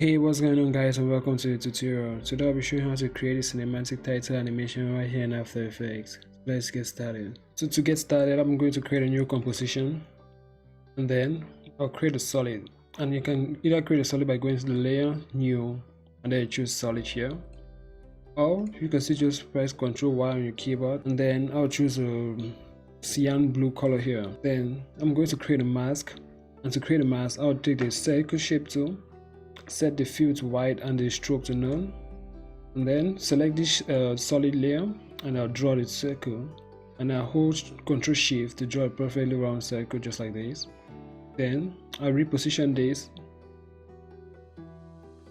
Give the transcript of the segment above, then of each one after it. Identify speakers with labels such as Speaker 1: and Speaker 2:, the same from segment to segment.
Speaker 1: Hey, what's going on guys, and welcome to the tutorial. Today I'll be showing how to create a cinematic title animation right here in After Effects. Let's get started. So to get started, I'm going to create a new composition, and then I'll create a solid. And you can either create a solid by going to the layer, new, and then choose solid here. Or you can still just press Ctrl Y on your keyboard, and then I'll choose a cyan blue color here. Then I'm going to create a mask, and to create a mask, I'll take the circle shape tool, set the fill to white and the stroke to none, and then select this solid layer, and I'll draw the circle, and I'll hold Ctrl Shift to draw a perfectly round circle just like this. Then I'll reposition this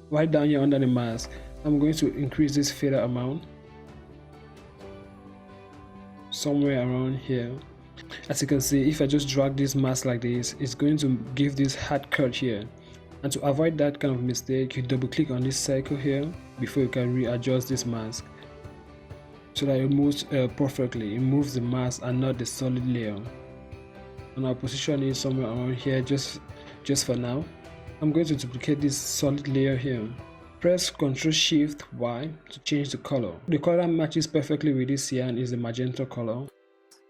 Speaker 1: right down here under the mask. I'm going to increase this fader amount somewhere around here. As you can see, if I just drag this mask like this, it's going to give this hard cut here. And to avoid that kind of mistake, you double click on this circle here before you can readjust this mask so that it moves perfectly. It moves the mask and not the solid layer. And I'll position it somewhere around here just for now. I'm going to duplicate this solid layer here. Press Ctrl Shift Y to change the color. The color that matches perfectly with this cyan is the magenta color,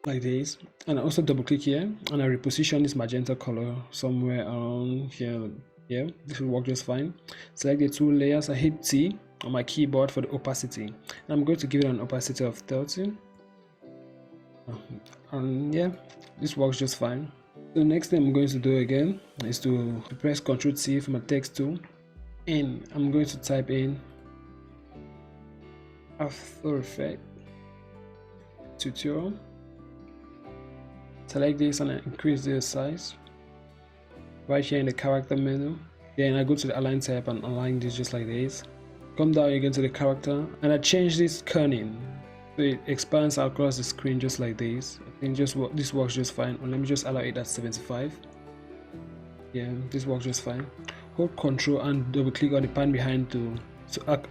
Speaker 1: like this. And I also double click here, and I reposition this magenta color somewhere around here. Yeah, this will work just fine. Select the two layers, I hit T on my keyboard for the opacity, and I'm going to give it an opacity of 30. And yeah, this works just fine. The next thing I'm going to do again is to press Ctrl T from my text tool, and I'm going to type in After Effects tutorial. Select this and I increase the size right here in the character menu. Then I go to the align tab and align this just like this. Come down again to the character, and I change this kerning so it expands across the screen just like this. I think this works just fine. And let me just allow it at 75. Yeah, this works just fine. Hold Ctrl and double click on the pan behind to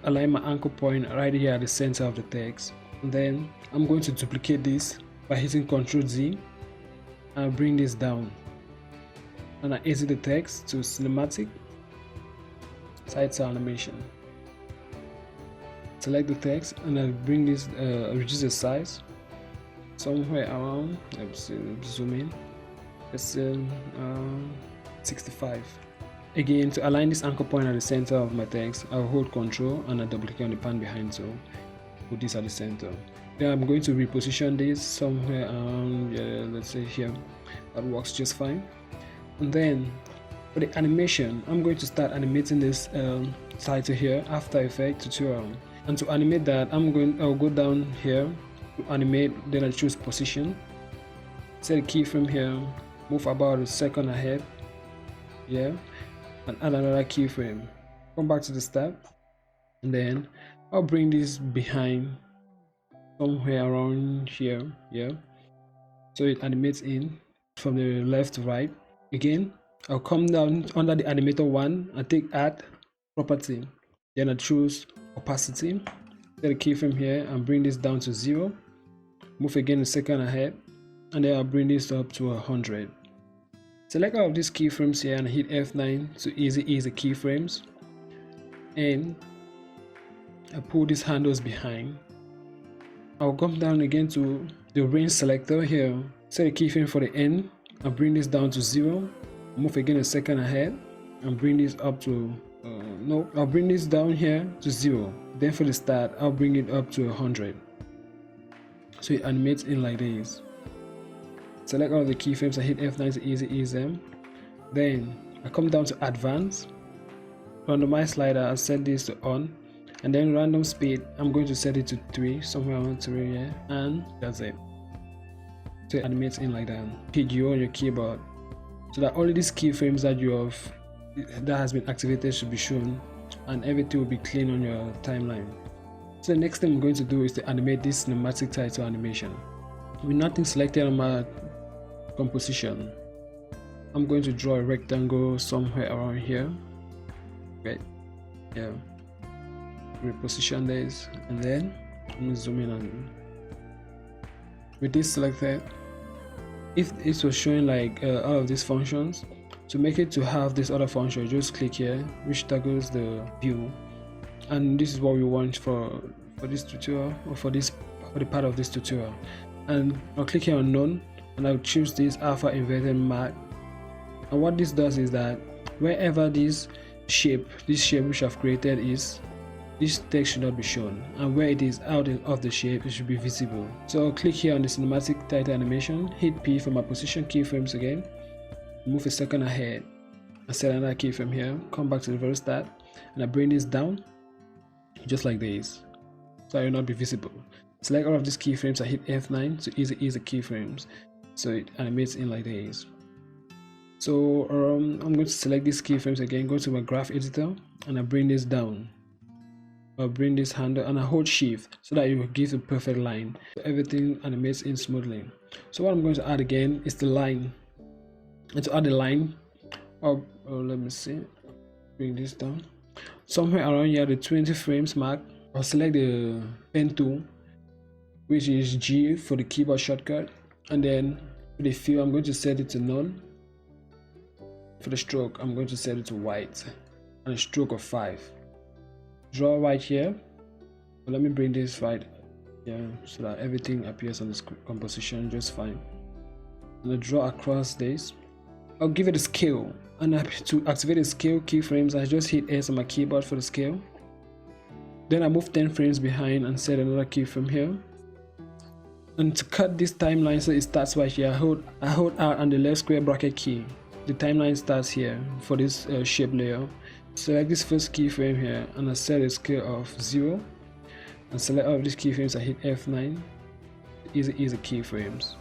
Speaker 1: align my anchor point right here at the center of the text. And then I'm going to duplicate this by hitting Ctrl Z and bring this down. And I exit the text to cinematic title animation. Select the text and I bring this, reduce the size somewhere around, let's zoom in, let's say 65. Again, to align this anchor point at the center of my text, I'll hold Ctrl and I double click on the pan behind to put this at the center. Then I'm going to reposition this somewhere around, let's say here. That works just fine. And then for the animation, I'm going to start animating this title here, After Effects tutorial. And to animate that, I'll go down here to animate, then I choose position, set a keyframe here, move about a second ahead, yeah, and add another keyframe. Come back to the start, and then I'll bring this behind somewhere around here, yeah, so it animates in from the left to right. Again, I'll come down under the animator one and take add property, then I choose opacity, set a keyframe here and bring this down to 0, move again a second ahead, and then I'll bring this up to 100. Select all of these keyframes here and hit F9 to ease the keyframes, and I pull these handles behind. I'll come down again to the range selector here, set a keyframe for the end and bring this down to 0, move again a second ahead and bring this up to I'll bring this down here to 0. Then for the start, I'll bring it up to 100, so it animates in like this. Select all the keyframes and hit F9 to ease them. Then I come down to advanced, randomize slider, I'll set this to on, and then random speed, I'm going to set it to 3, somewhere around 3, yeah, and that's it. So it animates in like that. Hit U on your keyboard so that all of these keyframes that has been activated should be shown, and everything will be clean on your timeline. So the next thing I'm going to do is to animate this cinematic title animation. With nothing selected on my composition, I'm going to draw a rectangle somewhere around here. Right, yeah. Reposition this, and then I'm going to zoom in on. With this selected, if it was showing like all of these functions, To make it to have this other function, just click here, which toggles the view, and this is what we want for this tutorial, or for the part of this tutorial. And I'll click here on none, and I'll choose this alpha inverted mark. And what this does is that wherever this shape which I've created is, this text should not be shown, and where it is out of the shape, it should be visible. So I'll click here on the cinematic title animation, hit P for my position keyframes again, move a second ahead, and set another keyframe here, come back to the very start, and I bring this down just like this, so it will not be visible. Select all of these keyframes, I hit F9 to ease the keyframes, so it animates in like this. So I'm going to select these keyframes again, go to my graph editor, and I bring this down. I'll bring this handle and I hold shift so that it will give a perfect line, so everything animates in smoothly. So what I'm going to add again is the line. And to add the line, let me see, bring this down somewhere around here, the 20 frames mark. I'll select the pen tool, which is G for the keyboard shortcut, and then for the fill I'm going to set it to none. For the stroke I'm going to set it to white, and a stroke of 5. Draw right here, but let me bring this right here so that everything appears on this composition just fine. And I draw across this. I'll give it a scale, and to activate the scale keyframes I just hit S on my keyboard for the scale. Then I move 10 frames behind and set another keyframe here. And to cut this timeline so it starts right here, I hold R and the left square bracket key. The timeline starts here for this shape layer. Select this first keyframe here, and I set a scale of 0, and select all of these keyframes, I hit F9, ease the keyframes.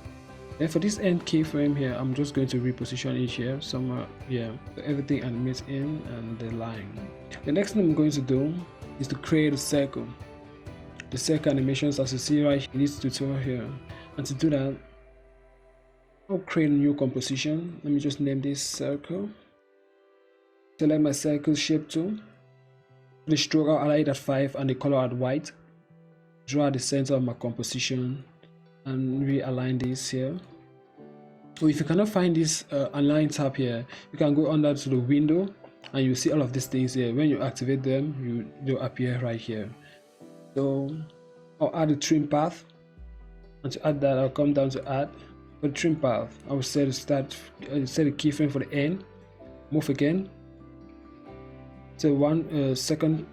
Speaker 1: Then for this end keyframe here, I'm just going to reposition it here somewhere here, so everything animates in and the line. The next thing I'm going to do is to create a circle. The circle animations, as you see right in this tutorial here. And to do that, I'll create a new composition. Let me just name this circle. Select my circle shape tool. The stroke I'll align it at 5 and the color at white. Draw the center of my composition and realign this here. So if you cannot find this align tab here, you can go under to the window and you see all of these things here. When you activate them, they'll appear right here. So I'll add a trim path, and to add that I'll come down to add. For the trim path, I will set a keyframe for the end, move again. So 1 second,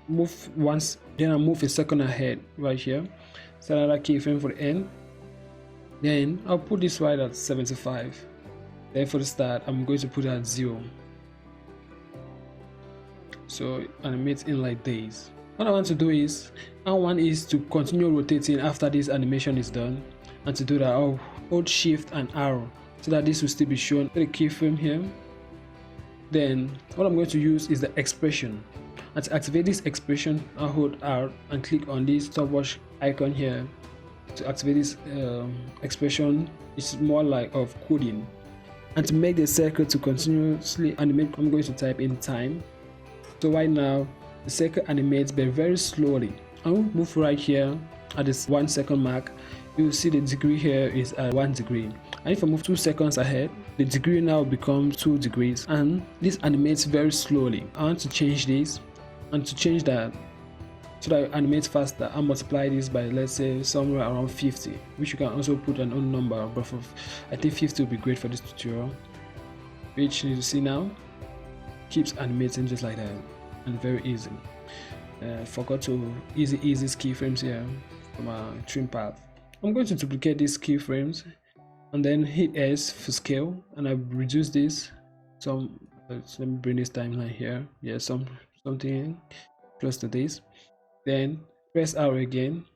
Speaker 1: move once, then I move a second ahead right here. Set another keyframe for the end. Then I'll put this right at 75. Then for the start, I'm going to put it at 0. So it animates in like this. What I want to do is, to continue rotating after this animation is done. And to do that, I'll hold shift and arrow so that this will still be shown. The keyframe here. Then what I'm going to use is the expression, and to activate this expression I'll hold R and click on this stopwatch icon here. To activate this expression, it's more like of coding. And to make the circle to continuously animate, I'm going to type in time. So right now the circle animates but very slowly. I'll move right here at this 1 second mark. You'll see the degree here is at 1 degree, and if I move 2 seconds ahead, the degree now becomes 2 degrees, and this animates very slowly. I want to change this, and to change that so that it animates faster, I'll multiply this by, let's say, somewhere around 50, which you can also put an own number, but I think 50 will be great for this tutorial. Which you see now keeps animating just like that, and very easy. Forgot to ease these keyframes here from our trim path. I'm going to duplicate these keyframes and then hit S for scale, and I reduce this some. Let me bring this timeline here. Yeah, something close to this. Then press R again.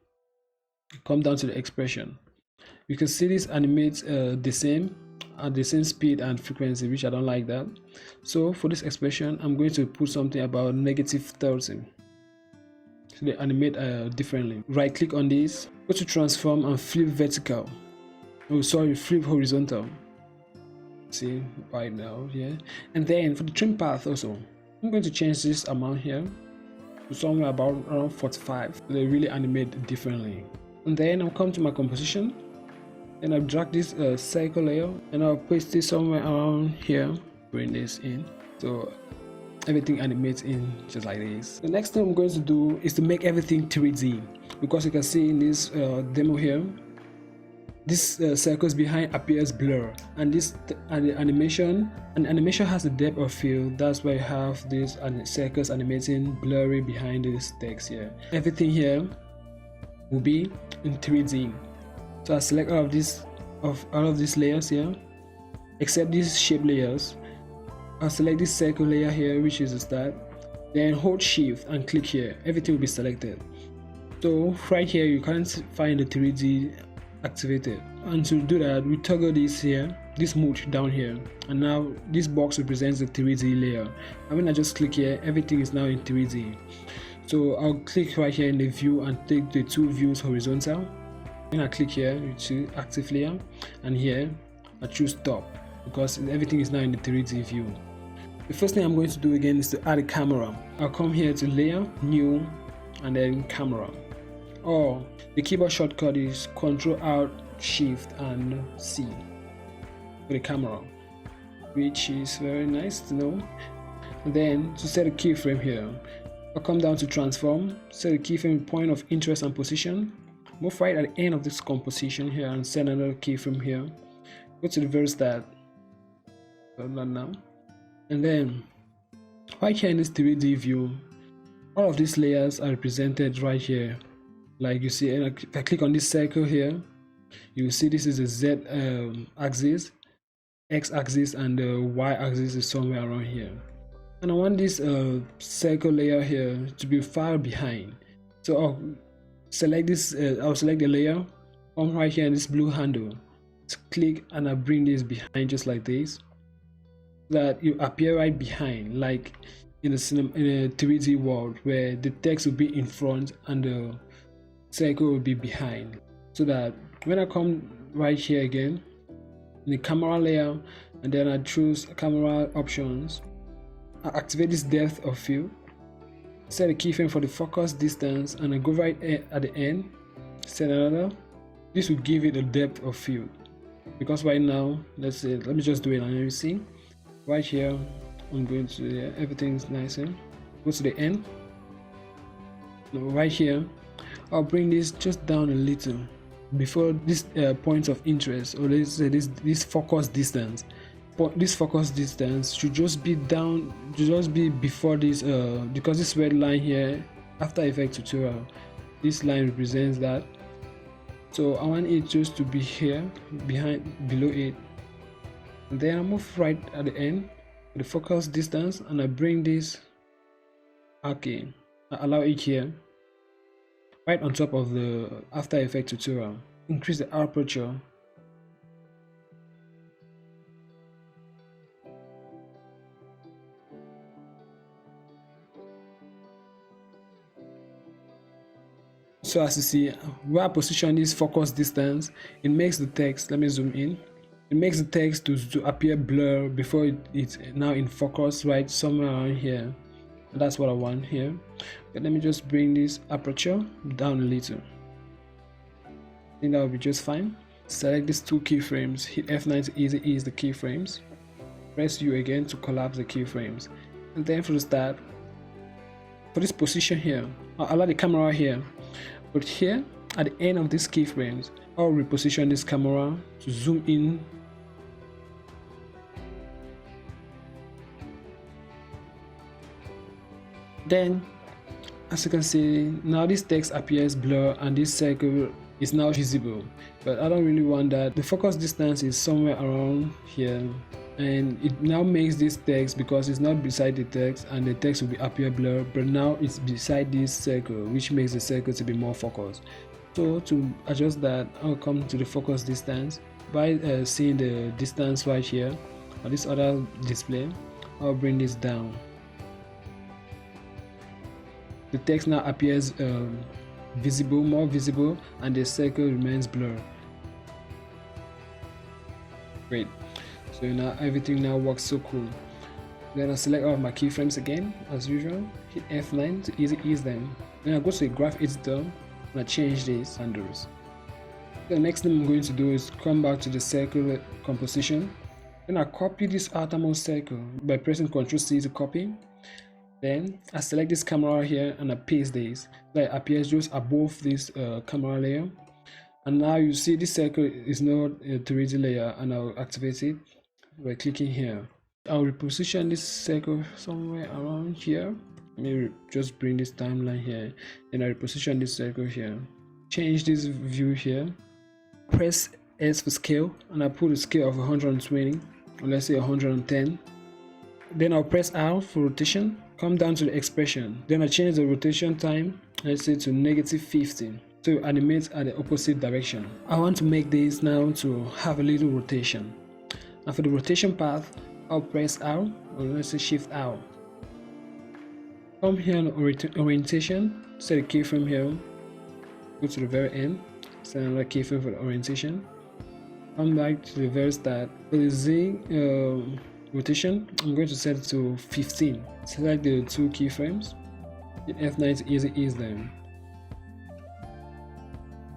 Speaker 1: Come down to the expression. You can see this animates the same at the same speed and frequency, which I don't like that. So for this expression, I'm going to put something about -30. So they animate differently. Right click on this, go to transform and flip vertical. Oh, sorry, flip horizontal. See right now, yeah. And then for the trim path also, I'm going to change this amount here to somewhere about around 45. So they really animate differently. And then I'll come to my composition, and I'll drag this circle layer, and I'll paste it somewhere around here. bring this in, so everything animates in just like this. The next thing I'm going to do is to make everything 3D, because you can see in this demo here, this circles behind appears blur, and this animation has a depth of field. That's why you have these circles animating blurry behind this text here. Everything here will be in 3D. So I select all of these layers here, except these shape layers. I'll select this circle layer here, which is the start, then hold shift and click here. Everything will be selected. So right here you can't find the 3D activated, and to do that we toggle this here, this mode down here, and now this box represents the 3D layer. And when I just click here, everything is now in 3D. So I'll click right here in the view and take the two views horizontal. When I click here, you see active layer, and here I choose top, because everything is now in the 3D view. The first thing I'm going to do again is to add a camera. I'll come here to layer, new, and then camera. Or the keyboard shortcut is Ctrl Alt Shift and C for the camera, which is very nice to know. And then to set a keyframe here, I'll come down to transform, set a keyframe point of interest and position, move right at the end of this composition here and set another keyframe here. Go to the very start, now, and then right here in this 3D view, all of these layers are represented right here. Like you see, if I click on this circle here, you will see this is a Z axis, X axis, and the Y axis is somewhere around here. And I want this circle layer here to be far behind. So I'll select this, I'll select the layer, come right here in this blue handle, click, and I bring this behind just like this, so that you appear right behind, like in a 3D world where the text will be in front and the circle will be behind. So that when I come right here again in the camera layer, and then I choose camera options, I activate this depth of field, set a keyframe for the focus distance, and I go right at the end, set another. This will give it a depth of field, because right now, let me just do it and you see right here, I'm going to everything's nice here. Go to the end. Now right here, I'll bring this just down a little before this point of interest, or let's say this focus distance. This focus distance should just be down, just be before this, because this red line here, After Effects tutorial, this line represents that. So I want it just to be here, below it. And then I move right at the end, the focus distance, and I bring this, okay, I allow it here, right on top of the After Effects tutorial. Increase the aperture. So as you see, where I position this focus distance, it makes the text, let me zoom in, it makes the text to appear blur before it's now in focus right somewhere around here. And that's what I want here. But let me just bring this aperture down a little. I think that will be just fine. Select these two keyframes, hit F9 to ease the keyframes, press U again to collapse the keyframes, and then for the start, for this position here, I'll allow the camera here, but here at the end of these keyframes, I'll reposition this camera to zoom in. Then, as you can see, now this text appears blur and this circle is now visible, but I don't really want that. The focus distance is somewhere around here, and it now makes this text, because it's not beside the text and the text will appear blur, but now it's beside this circle, which makes the circle to be more focused. So to adjust that, I'll come to the focus distance by seeing the distance right here on this other display. I'll bring this down. The text now appears visible, more visible, and the circle remains blurred. Great. So now everything now works so cool. Then I select all of my keyframes again, as usual. Hit F9 to ease them. Then I go to the graph editor and I change these handles. The next thing I'm going to do is come back to the circle composition, Then I copy this outermost circle by pressing Ctrl C to copy. Then I select this camera here and I paste this so it appears just above this camera layer. And now you see this circle is not a 3D layer, and I'll activate it by clicking here. I'll reposition this circle somewhere around here. Maybe just bring this timeline here, and I reposition this circle here. Change this view here. Press S for scale, and I put a scale of 120, or let's say 110. Then I'll press R for rotation. Come down to the expression. Then I change the rotation time, let's say to -50. To animate at the opposite direction. I want to make this now to have a little rotation. And for the rotation path, I'll press R, or let's say Shift R. Come here on orientation, set a keyframe here, go to the very end, set another keyframe for the orientation. Come back to the very start. For the Z rotation, I'm going to set it to 15. Select the two keyframes, hit F9 to ease them.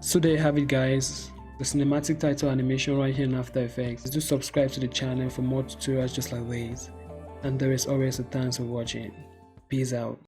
Speaker 1: So there you have it, guys, the cinematic title animation right here in After Effects. Do subscribe to the channel for more tutorials just like this, and there is always a thanks for watching. Peace out.